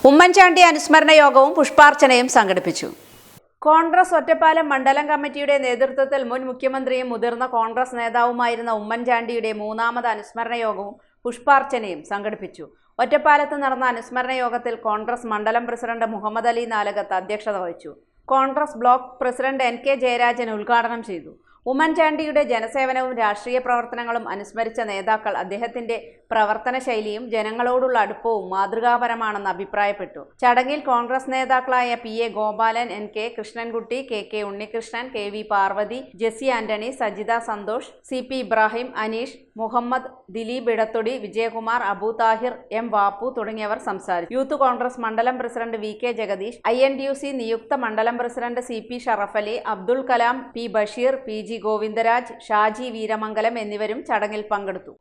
ഉമ്മൻചാണ്ടി അനുസ്മരണ യോഗവും പുഷ്പാർച്ചനയും സംഘടിപ്പിച്ചു. കോൺഗ്രസ് ഒറ്റപ്പാലം മണ്ഡലം കമ്മിറ്റിയുടെ നേതൃത്വത്തിൽ മുൻ മുഖ്യമന്ത്രിയും മുതിർന്ന കോൺഗ്രസ് നേതാവുമായിരുന്ന ഉമ്മൻചാണ്ടിയുടെ മൂന്നാമത് അനുസ്മരണ യോഗവും പുഷ്പാർച്ചനയും സംഘടിപ്പിച്ചു. ഒറ്റപ്പാലത്ത് നടന്ന അനുസ്മരണ യോഗത്തിൽ കോൺഗ്രസ് മണ്ഡലം പ്രസിഡന്റ് മുഹമ്മദ് അലി നാലകത്ത് അധ്യക്ഷത വഹിച്ചു. Congress block president NK Jayarajan ഉദ്ഘാടനം ചെയ്തു. ഉമ്മൻചാണ്ടിയുടെ ജനസേവനവും രാഷ്ട്രീയ പ്രവർത്തനങ്ങളും അനുസ്മരിച്ച നേതാക്കൾ അദ്ദേഹത്തിന്റെ പ്രവർത്തന ശൈലിയും ജനങ്ങളോടുള്ള അടുപ്പവും മാതൃകാപരമാണെന്ന് അഭിപ്രായപ്പെട്ടു. ചടങ്ങിൽ കോൺഗ്രസ് നേതാക്കളായ PA Gopalan, NK Krishnankutty, KK Unnikrishnan, KV Parvathi, Jessy Antony, Sajitha Santhosh, CP Ibrahim, Aneesh, Muhammad, Dileep Edathodi, Vijayakumar, Abu Thahir, M Vappu തുടങ്ങിയവർ സംസാരിച്ചു. യൂത്ത് കോൺഗ്രസ് മണ്ഡലം പ്രസിഡന്റ് VK ജഗദീഷ്, INTUC നിയുക്ത മണ്ഡലം president CP Sharafali, Abdul Kalam, P Basheer, PG Govindaraj, Shaji Veeramangalam എന്നിവരും ചടങ്ങിൽ പങ്കെടുത്തു.